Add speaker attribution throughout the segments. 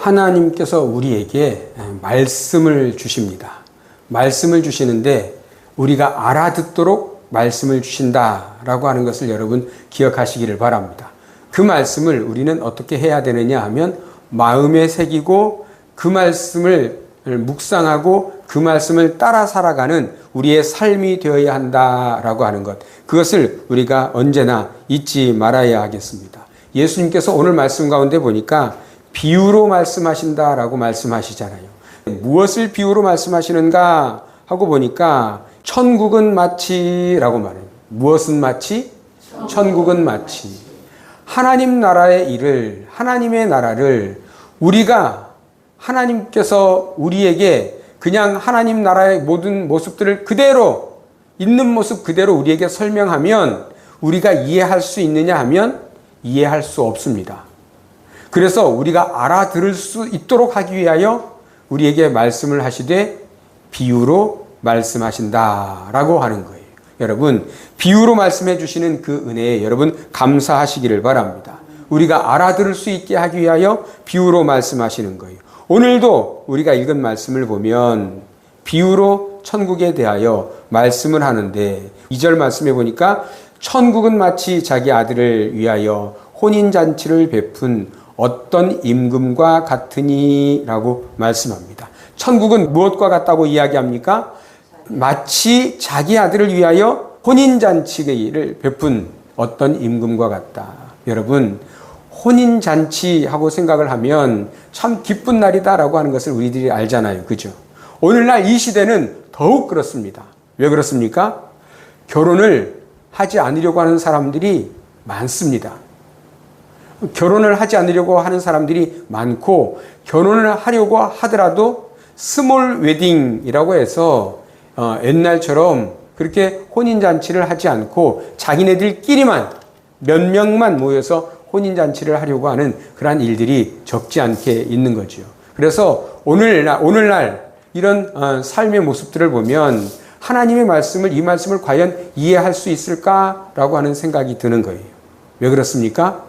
Speaker 1: 하나님께서 우리에게 말씀을 주십니다. 말씀을 주시는데 우리가 알아듣도록 말씀을 주신다라고 하는 것을 여러분 기억하시기를 바랍니다. 그 말씀을 우리는 어떻게 해야 되느냐 하면 마음에 새기고 그 말씀을 묵상하고 그 말씀을 따라 살아가는 우리의 삶이 되어야 한다라고 하는 것. 그것을 우리가 언제나 잊지 말아야 하겠습니다. 예수님께서 오늘 말씀 가운데 보니까 비유로 말씀하신다라고 말씀하시잖아요. 무엇을 비유로 말씀하시는가 하고 보니까 천국은 마치라고 말해요. 무엇은 마치? 천국은 마치. 하나님 나라의 일을, 하나님의 나라를 우리가 하나님께서 우리에게 그냥 하나님 나라의 모든 모습들을 그대로 있는 모습 그대로 우리에게 설명하면 우리가 이해할 수 있느냐 하면 이해할 수 없습니다. 그래서 우리가 알아들을 수 있도록 하기 위하여 우리에게 말씀을 하시되 비유로 말씀하신다라고 하는 거예요. 여러분, 비유로 말씀해 주시는 그 은혜에 여러분 감사하시기를 바랍니다. 우리가 알아들을 수 있게 하기 위하여 비유로 말씀하시는 거예요. 오늘도 우리가 읽은 말씀을 보면 비유로 천국에 대하여 말씀을 하는데 2절 말씀해 보니까 천국은 마치 자기 아들을 위하여 혼인잔치를 베푼 어떤 임금과 같으니 라고 말씀합니다. 천국은 무엇과 같다고 이야기합니까? 마치 자기 아들을 위하여 혼인잔치를 베푼 어떤 임금과 같다. 여러분, 혼인잔치하고 생각을 하면 참 기쁜 날이다라고 하는 것을 우리들이 알잖아요. 그죠? 오늘날 이 시대는 더욱 그렇습니다. 왜 그렇습니까? 결혼을 하지 않으려고 하는 사람들이 많습니다. 결혼을 하지 않으려고 하는 사람들이 많고 결혼을 하려고 하더라도 스몰 웨딩이라고 해서 옛날처럼 그렇게 혼인잔치를 하지 않고 자기네들끼리만 몇 명만 모여서 혼인잔치를 하려고 하는 그러한 일들이 적지 않게 있는 거죠. 그래서 오늘날 이런 삶의 모습들을 보면 하나님의 말씀을 이 말씀을 과연 이해할 수 있을까라고 하는 생각이 드는 거예요. 왜 그렇습니까?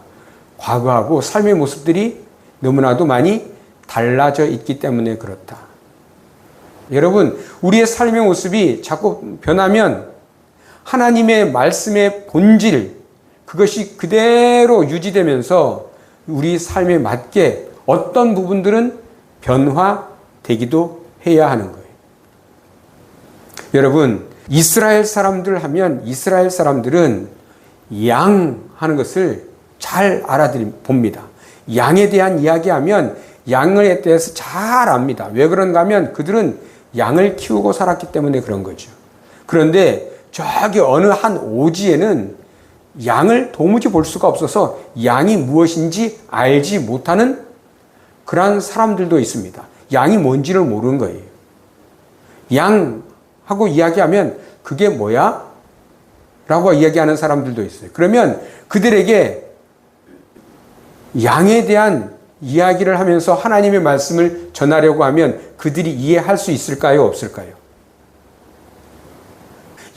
Speaker 1: 과거하고 삶의 모습들이 너무나도 많이 달라져 있기 때문에 그렇다. 여러분, 우리의 삶의 모습이 자꾸 변하면 하나님의 말씀의 본질, 그것이 그대로 유지되면서 우리 삶에 맞게 어떤 부분들은 변화되기도 해야 하는 거예요. 여러분, 이스라엘 사람들 하면 이스라엘 사람들은 양 하는 것을 잘 봅니다. 양에 대한 이야기하면 양에 대해서 잘 압니다. 왜 그런가 하면 그들은 양을 키우고 살았기 때문에 그런 거죠. 그런데 저기 어느 한 오지에는 양을 도무지 볼 수가 없어서 양이 무엇인지 알지 못하는 그러한 사람들도 있습니다. 양이 뭔지를 모르는 거예요. 양하고 이야기하면 그게 뭐야? 라고 이야기하는 사람들도 있어요. 그러면 그들에게 양에 대한 이야기를 하면서 하나님의 말씀을 전하려고 하면 그들이 이해할 수 있을까요? 없을까요?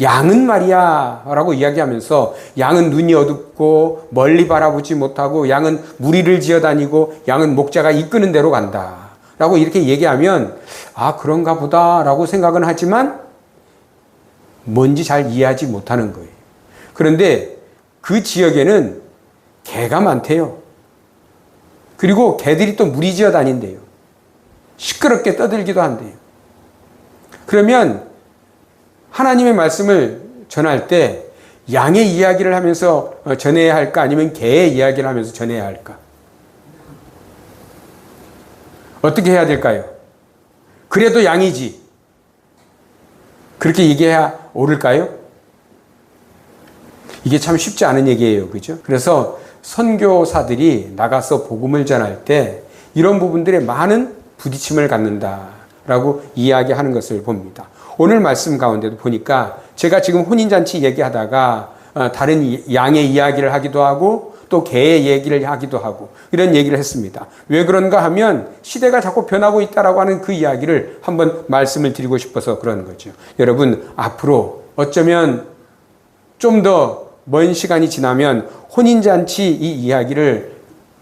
Speaker 1: 양은 말이야 라고 이야기하면서 양은 눈이 어둡고 멀리 바라보지 못하고 양은 무리를 지어다니고 양은 목자가 이끄는 대로 간다 라고 이렇게 얘기하면 아 그런가 보다 라고 생각은 하지만 뭔지 잘 이해하지 못하는 거예요. 그런데 그 지역에는 개가 많대요. 그리고 개들이 또 무리지어 다닌대요. 시끄럽게 떠들기도 한대요. 그러면 하나님의 말씀을 전할 때 양의 이야기를 하면서 전해야 할까 아니면 개의 이야기를 하면서 전해야 할까? 어떻게 해야 될까요? 그래도 양이지. 그렇게 얘기해야 옳을까요? 이게 참 쉽지 않은 얘기예요. 그죠? 그래서 선교사들이 나가서 복음을 전할 때 이런 부분들에 많은 부딪힘을 갖는다라고 이야기하는 것을 봅니다. 오늘 말씀 가운데도 보니까 제가 지금 혼인잔치 얘기하다가 다른 양의 이야기를 하기도 하고 또 개의 얘기를 하기도 하고 이런 얘기를 했습니다. 왜 그런가 하면 시대가 자꾸 변하고 있다라고 하는 그 이야기를 한번 말씀을 드리고 싶어서 그런 거죠. 여러분, 앞으로 어쩌면 좀 더 먼 시간이 지나면 혼인잔치 이 이야기를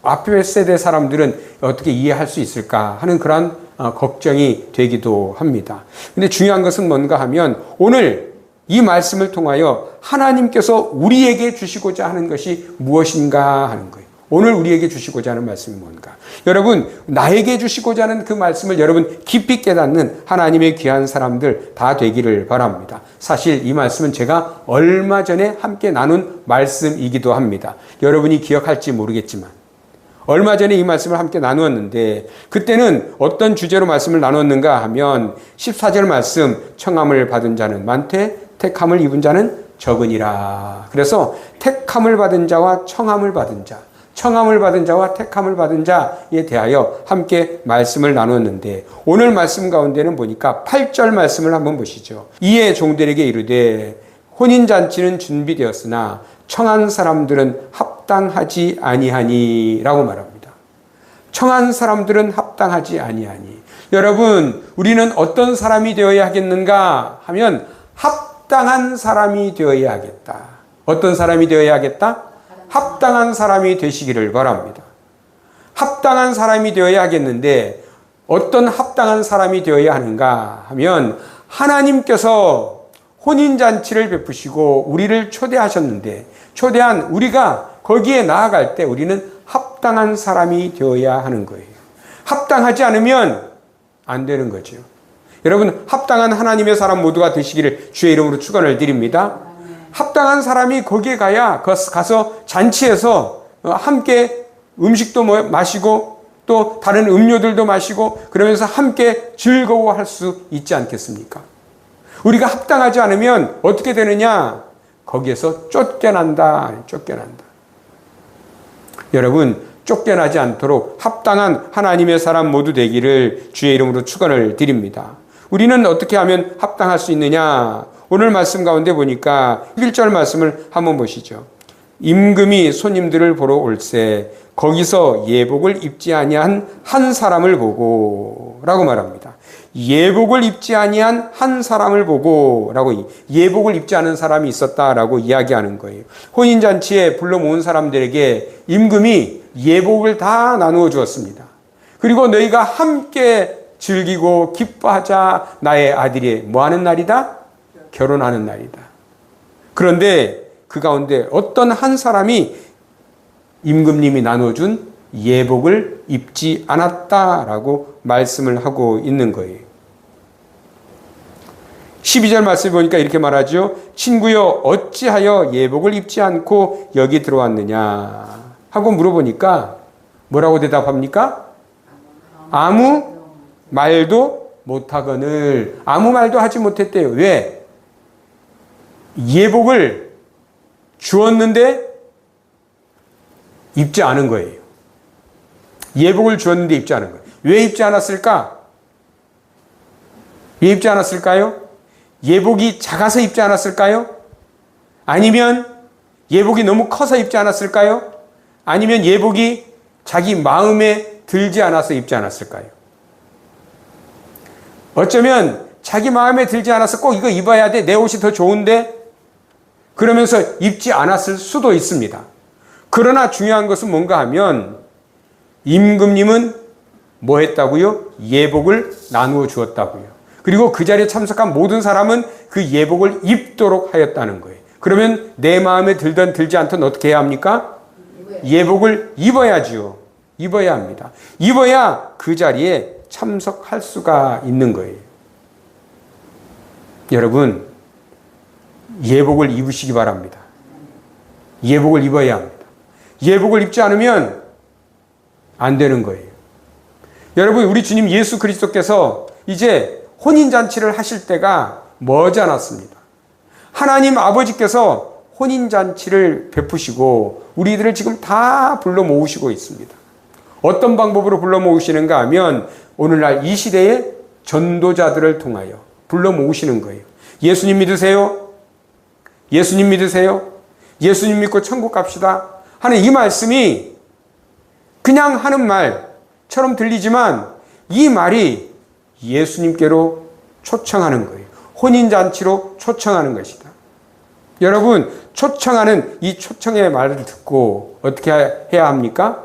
Speaker 1: 앞에 세대 사람들은 어떻게 이해할 수 있을까 하는 그런 걱정이 되기도 합니다. 근데 중요한 것은 뭔가 하면 오늘 이 말씀을 통하여 하나님께서 우리에게 주시고자 하는 것이 무엇인가 하는 거예요. 오늘 우리에게 주시고자 하는 말씀이 뭔가. 여러분, 나에게 주시고자 하는 그 말씀을 여러분 깊이 깨닫는 하나님의 귀한 사람들 다 되기를 바랍니다. 사실 이 말씀은 제가 얼마 전에 함께 나눈 말씀이기도 합니다. 여러분이 기억할지 모르겠지만 얼마 전에 이 말씀을 함께 나누었는데 그때는 어떤 주제로 말씀을 나눴는가 하면 14절 말씀, 청함을 받은 자는 많되 택함을 입은 자는 적으니라. 그래서 택함을 받은 자와 청함을 받은 자, 청함을 받은 자와 택함을 받은 자에 대하여 함께 말씀을 나눴는데 오늘 말씀 가운데는 보니까 8절 말씀을 한번 보시죠. 이에 종들에게 이르되 혼인잔치는 준비되었으나 청한 사람들은 합당하지 아니하니 라고 말합니다. 청한 사람들은 합당하지 아니하니. 여러분, 우리는 어떤 사람이 되어야 하겠는가 하면 합당한 사람이 되어야 하겠다. 어떤 사람이 되어야 하겠다? 합당한 사람이 되시기를 바랍니다. 합당한 사람이 되어야 하겠는데 어떤 합당한 사람이 되어야 하는가 하면 하나님께서 혼인잔치를 베푸시고 우리를 초대하셨는데 초대한 우리가 거기에 나아갈 때 우리는 합당한 사람이 되어야 하는 거예요. 합당하지 않으면 안 되는 거죠. 여러분, 합당한 하나님의 사람 모두가 되시기를 주의 이름으로 축원을 드립니다. 합당한 사람이 거기에 가서 잔치에서 함께 음식도 마시고 또 다른 음료들도 마시고 그러면서 함께 즐거워할 수 있지 않겠습니까? 우리가 합당하지 않으면 어떻게 되느냐? 거기에서 쫓겨난다. 여러분, 쫓겨나지 않도록 합당한 하나님의 사람 모두 되기를 주의 이름으로 축원을 드립니다. 우리는 어떻게 하면 합당할 수 있느냐? 오늘 말씀 가운데 보니까 1절 말씀을 한번 보시죠. 임금이 손님들을 보러 올세 거기서 예복을 입지 아니한 한 사람을 보고 라고 말합니다. 예복을 입지 아니한 한 사람을 보고 라고 예복을 입지 않은 사람이 있었다라고 이야기하는 거예요. 혼인잔치에 불러 모은 사람들에게 임금이 예복을 다 나누어 주었습니다. 그리고 너희가 함께 즐기고 기뻐하자. 나의 아들이 뭐하는 날이다? 결혼하는 날이다. 그런데 그 가운데 어떤 한 사람이 임금님이 나눠준 예복을 입지 않았다라고 말씀을 하고 있는 거예요. 12절 말씀 보니까 이렇게 말하죠. 친구여 어찌하여 예복을 입지 않고 여기 들어왔느냐 하고 물어보니까 뭐라고 대답합니까? 아무 말도 못하거늘. 아무 말도 하지 못했대요. 왜? 예복을 주었는데 입지 않은 거예요. 예복을 주었는데 입지 않은 거예요. 왜 입지 않았을까? 왜 입지 않았을까요? 예복이 작아서 입지 않았을까요? 아니면 예복이 너무 커서 입지 않았을까요? 아니면 예복이 자기 마음에 들지 않아서 입지 않았을까요? 어쩌면 자기 마음에 들지 않아서 꼭 이거 입어야 돼. 내 옷이 더 좋은데? 그러면서 입지 않았을 수도 있습니다. 그러나 중요한 것은 뭔가 하면 임금님은 뭐 했다고요? 예복을 나누어 주었다고요. 그리고 그 자리에 참석한 모든 사람은 그 예복을 입도록 하였다는 거예요. 그러면 내 마음에 들든 들지 않든 어떻게 해야 합니까? 예복을 입어야지요. 입어야 합니다. 입어야 그 자리에 참석할 수가 있는 거예요. 여러분, 예복을 입으시기 바랍니다. 예복을 입어야 합니다. 예복을 입지 않으면 안 되는 거예요. 여러분, 우리 주님 예수 그리스도께서 이제 혼인잔치를 하실 때가 머지 않았습니다. 하나님 아버지께서 혼인잔치를 베푸시고 우리들을 지금 다 불러 모으시고 있습니다. 어떤 방법으로 불러 모으시는가 하면 오늘날 이 시대의 전도자들을 통하여 불러 모으시는 거예요. 예수님 믿으세요? 예수님 믿으세요? 예수님 믿고 천국 갑시다 하는 이 말씀이 그냥 하는 말처럼 들리지만 이 말이 예수님께로 초청하는 거예요. 혼인잔치로 초청하는 것이다. 여러분, 초청하는 이 초청의 말을 듣고 어떻게 해야 합니까?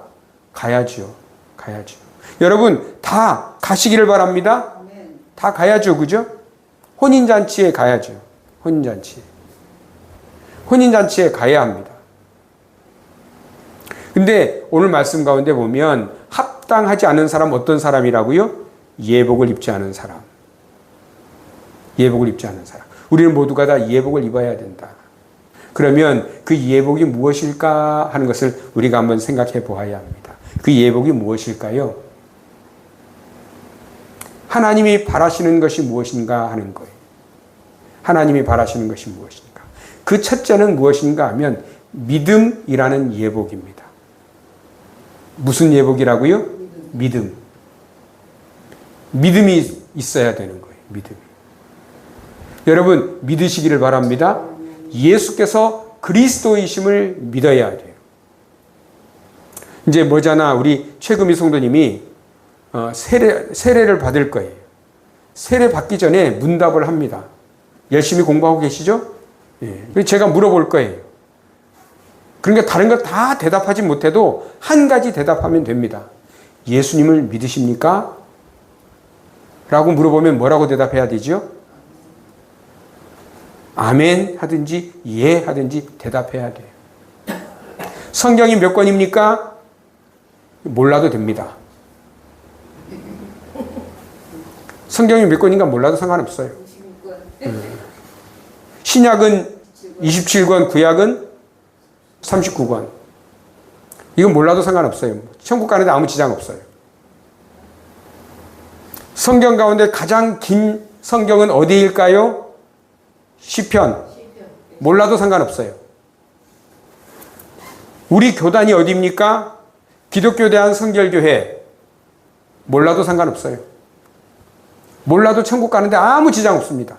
Speaker 1: 가야죠. 가야죠. 여러분, 다 가시기를 바랍니다. 다 가야죠. 그죠? 혼인잔치에 가야죠. 혼인잔치에. 혼인잔치에 가야 합니다. 근데 오늘 말씀 가운데 보면 합당하지 않은 사람 어떤 사람이라고요? 예복을 입지 않은 사람. 예복을 입지 않은 사람. 우리는 모두가 다 예복을 입어야 된다. 그러면 그 예복이 무엇일까 하는 것을 우리가 한번 생각해 보아야 합니다. 그 예복이 무엇일까요? 하나님이 바라시는 것이 무엇인가 하는 거예요. 하나님이 바라시는 것이 무엇인가. 그 첫째는 무엇인가 하면 믿음이라는 예복입니다. 무슨 예복이라고요? 믿음. 믿음이 있어야 되는 거예요. 믿음이. 여러분 믿으시기를 바랍니다. 예수께서 그리스도이심을 믿어야 돼요. 이제 머지않아 우리 최금희 성도님이 세례를 받을 거예요. 세례 받기 전에 문답을 합니다. 열심히 공부하고 계시죠? 예. 제가 물어볼 거예요. 그러니까 다른 거 다 대답하지 못해도 한 가지 대답하면 됩니다. 예수님을 믿으십니까? 라고 물어보면 뭐라고 대답해야 되죠? 아멘 하든지 예 하든지 대답해야 돼요. 성경이 몇 권입니까? 몰라도 됩니다. 성경이 몇 권인가 몰라도 상관없어요. 신약은 27권, 구약은 39권. 이건 몰라도 상관없어요. 천국 가는데 아무 지장 없어요. 성경 가운데 가장 긴 성경은 어디일까요? 시편. 몰라도 상관없어요. 우리 교단이 어디입니까? 기독교 대한 성결교회. 몰라도 상관없어요. 몰라도 천국 가는데 아무 지장 없습니다.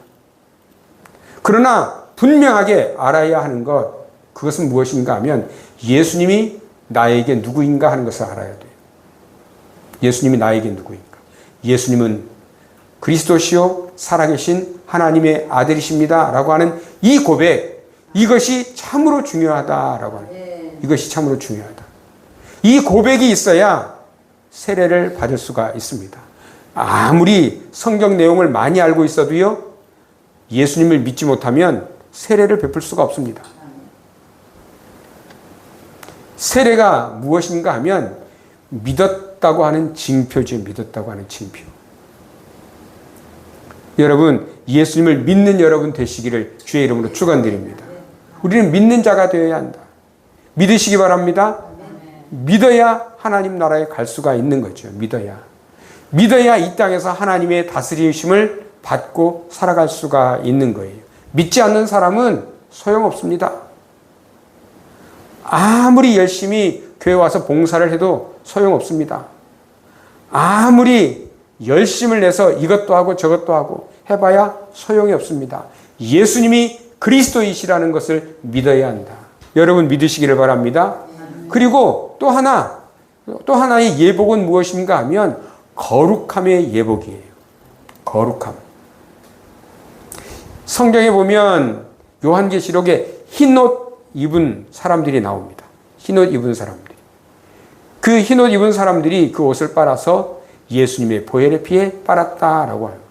Speaker 1: 그러나 분명하게 알아야 하는 것, 그것은 무엇인가 하면 예수님이 나에게 누구인가 하는 것을 알아야 돼요. 예수님이 나에게 누구인가. 예수님은 그리스도시요 살아계신 하나님의 아들이십니다 라고 하는 이 고백, 이것이 참으로 중요하다라고 하는, 이것이 참으로 중요하다. 이 고백이 있어야 세례를 받을 수가 있습니다. 아무리 성경 내용을 많이 알고 있어도요, 예수님을 믿지 못하면 세례를 베풀 수가 없습니다. 세례가 무엇인가 하면 믿었다고 하는 징표죠. 믿었다고 하는 징표. 여러분, 예수님을 믿는 여러분 되시기를 주의 이름으로 축원드립니다. 우리는 믿는 자가 되어야 한다. 믿으시기 바랍니다. 믿어야 하나님 나라에 갈 수가 있는 거죠. 믿어야 이 땅에서 하나님의 다스리심을 받고 살아갈 수가 있는 거예요. 믿지 않는 사람은 소용없습니다. 아무리 열심히 교회 와서 봉사를 해도 소용없습니다. 아무리 열심을 내서 이것도 하고 저것도 하고 해봐야 소용이 없습니다. 예수님이 그리스도이시라는 것을 믿어야 한다. 여러분 믿으시기를 바랍니다. 그리고 또 하나의 예복은 무엇인가 하면 거룩함의 예복이에요. 거룩함. 성경에 보면 요한계시록에 흰옷 입은 사람들이 나옵니다. 흰옷 입은 사람들이. 그 흰옷 입은 사람들이 그 옷을 빨아서 예수님의 보혈의 피에 빨았다라고 하는 거예요.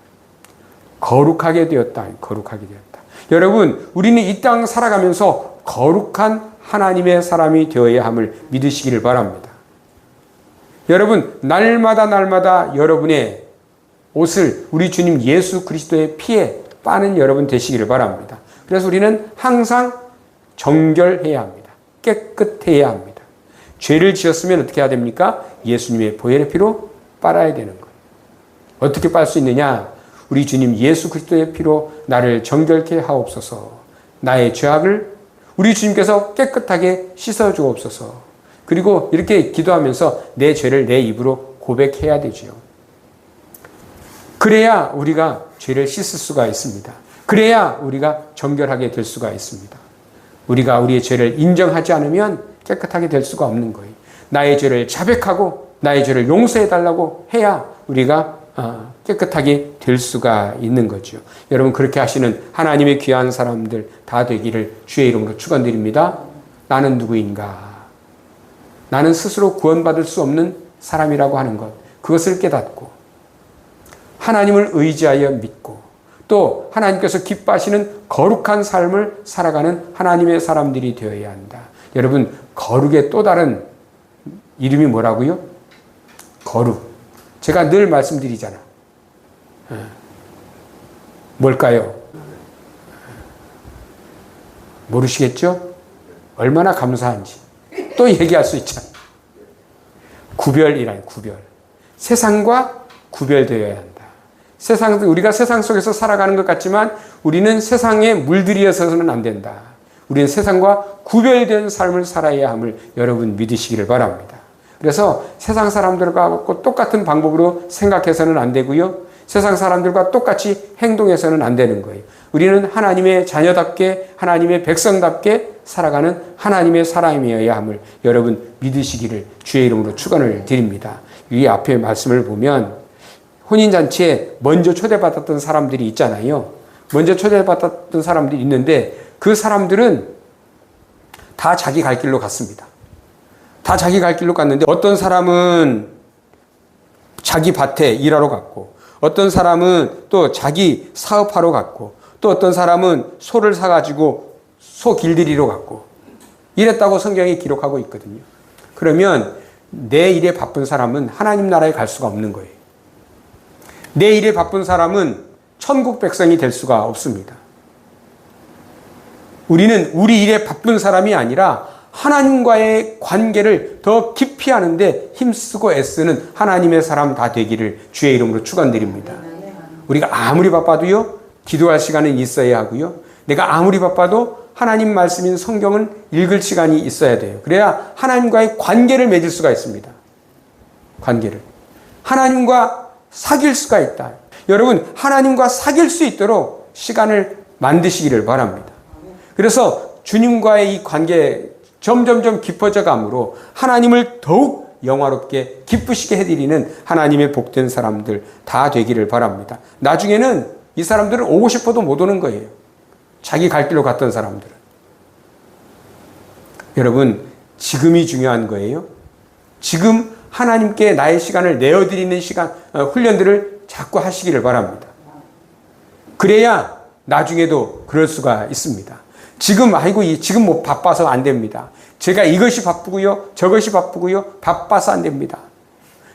Speaker 1: 거룩하게 되었다. 거룩하게 되었다. 여러분, 우리는 이 땅 살아가면서 거룩한 하나님의 사람이 되어야 함을 믿으시기를 바랍니다. 여러분, 날마다 여러분의 옷을 우리 주님 예수 그리스도의 피에 빠는 여러분 되시기를 바랍니다. 그래서 우리는 항상 정결해야 합니다. 깨끗해야 합니다. 죄를 지었으면 어떻게 해야 됩니까? 예수님의 보혈의 피로 빨아야 되는 거예요. 어떻게 빨 수 있느냐? 우리 주님 예수 그리스도의 피로 나를 정결케 하옵소서. 나의 죄악을 우리 주님께서 깨끗하게 씻어 주옵소서. 그리고 이렇게 기도하면서 내 죄를 내 입으로 고백해야 되지요. 그래야 우리가 죄를 씻을 수가 있습니다. 그래야 우리가 정결하게 될 수가 있습니다. 우리가 우리의 죄를 인정하지 않으면 깨끗하게 될 수가 없는 거예요. 나의 죄를 자백하고 나의 죄를 용서해달라고 해야 우리가 깨끗하게 될 수가 있는 거죠. 여러분 그렇게 하시는 하나님의 귀한 사람들 다 되기를 주의 이름으로 축원드립니다. 나는 누구인가? 나는 스스로 구원받을 수 없는 사람이라고 하는 것, 그것을 깨닫고 하나님을 의지하여 믿고 또 하나님께서 기뻐하시는 거룩한 삶을 살아가는 하나님의 사람들이 되어야 한다. 여러분, 거룩의 또 다른 이름이 뭐라고요? 거룩. 제가 늘 말씀드리잖아. 뭘까요? 모르시겠죠? 얼마나 감사한지. 또 얘기할 수 있잖아. 구별이란 구별. 세상과 구별되어야 한다. 우리가 세상 속에서 살아가는 것 같지만 우리는 세상에 물들이어서는 안 된다. 우리는 세상과 구별된 삶을 살아야 함을 여러분 믿으시기를 바랍니다. 그래서 세상 사람들과 똑같은 방법으로 생각해서는 안 되고요. 세상 사람들과 똑같이 행동해서는 안 되는 거예요. 우리는 하나님의 자녀답게 하나님의 백성답게 살아가는 하나님의 사람이어야 함을 여러분 믿으시기를 주의 이름으로 축원을 드립니다. 이 앞에 말씀을 보면 혼인잔치에 먼저 초대받았던 사람들이 있잖아요. 먼저 초대받았던 사람들이 있는데 그 사람들은 다 자기 갈 길로 갔습니다. 다 자기 갈 길로 갔는데 어떤 사람은 자기 밭에 일하러 갔고 어떤 사람은 또 자기 사업하러 갔고 또 어떤 사람은 소를 사가지고 소 길들이러 갔고 이랬다고 성경이 기록하고 있거든요. 그러면 내 일에 바쁜 사람은 하나님 나라에 갈 수가 없는 거예요. 내 일에 바쁜 사람은 천국 백성이 될 수가 없습니다. 우리는 우리 일에 바쁜 사람이 아니라 하나님과의 관계를 더 깊이 하는데 힘쓰고 애쓰는 하나님의 사람 다 되기를 주의 이름으로 축원드립니다. 우리가 아무리 바빠도요, 기도할 시간은 있어야 하고요. 내가 아무리 바빠도 하나님 말씀인 성경을 읽을 시간이 있어야 돼요. 그래야 하나님과의 관계를 맺을 수가 있습니다. 관계를. 하나님과 사귈 수가 있다. 여러분, 하나님과 사귈 수 있도록 시간을 만드시기를 바랍니다. 그래서 주님과의 이 관계 점점점 깊어져 가므로 하나님을 더욱 영화롭게 기쁘시게 해드리는 하나님의 복된 사람들 다 되기를 바랍니다. 나중에는 이 사람들은 오고 싶어도 못 오는 거예요. 자기 갈 길로 갔던 사람들은. 여러분, 지금이 중요한 거예요. 지금 하나님께 나의 시간을 내어드리는 훈련들을 자꾸 하시기를 바랍니다. 그래야 나중에도 그럴 수가 있습니다. 지금 뭐 바빠서 안 됩니다. 제가 이것이 바쁘고요, 저것이 바쁘고요, 바빠서 안 됩니다.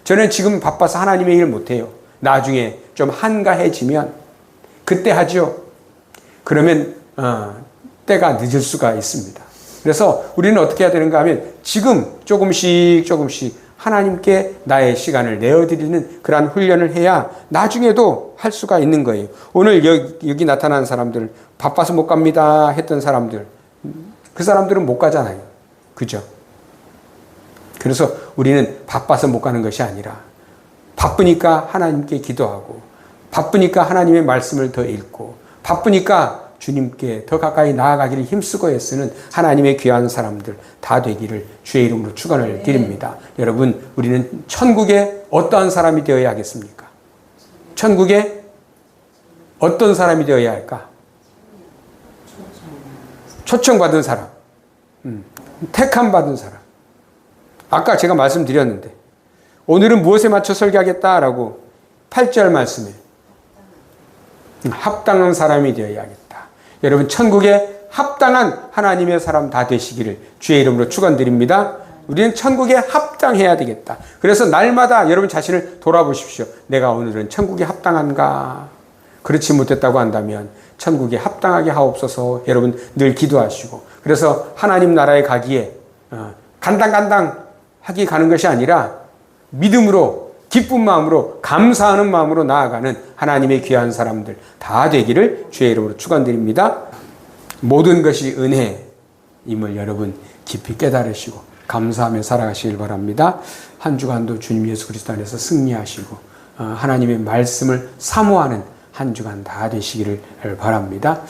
Speaker 1: 저는 지금 바빠서 하나님의 일 못해요. 나중에 좀 한가해지면 그때 하죠. 그러면 때가 늦을 수가 있습니다. 그래서 우리는 어떻게 해야 되는가 하면 지금 조금씩 하나님께 나의 시간을 내어드리는 그러한 훈련을 해야 나중에도 할 수가 있는 거예요. 오늘 여기 나타난 사람들, 바빠서 못 갑니다 했던 사람들, 그 사람들은 못 가잖아요. 그죠? 그래서 우리는 바빠서 못 가는 것이 아니라 바쁘니까 하나님께 기도하고 바쁘니까 하나님의 말씀을 더 읽고 바쁘니까 주님께 더 가까이 나아가기를 힘쓰고 애쓰는 하나님의 귀한 사람들 다 되기를 주의 이름으로 축원을 드립니다. 여러분, 우리는 천국에 어떠한 사람이 되어야 하겠습니까? 천국에 어떤 사람이 되어야 할까? 초청받은 사람, 택함 받은 사람. 아까 제가 말씀드렸는데 오늘은 무엇에 맞춰 설교하겠다라고 8절 말씀에 합당한 사람이 되어야겠다. 여러분, 천국에 합당한 하나님의 사람 다 되시기를 주의 이름으로 축원드립니다. 우리는 천국에 합당해야 되겠다. 그래서 날마다 여러분 자신을 돌아보십시오. 내가 오늘은 천국에 합당한가? 그렇지 못했다고 한다면 천국에 합당하게 하옵소서. 여러분 늘 기도하시고, 그래서 하나님 나라에 가기에 간당간당하게 가는 것이 아니라 믿음으로, 기쁜 마음으로, 감사하는 마음으로 나아가는 하나님의 귀한 사람들 다 되기를 주의 이름으로 축원드립니다. 모든 것이 은혜임을 여러분 깊이 깨달으시고 감사하며 살아가시길 바랍니다. 한 주간도 주님 예수 그리스도 안에서 승리하시고 하나님의 말씀을 사모하는 한 주간 다 되시기를 바랍니다.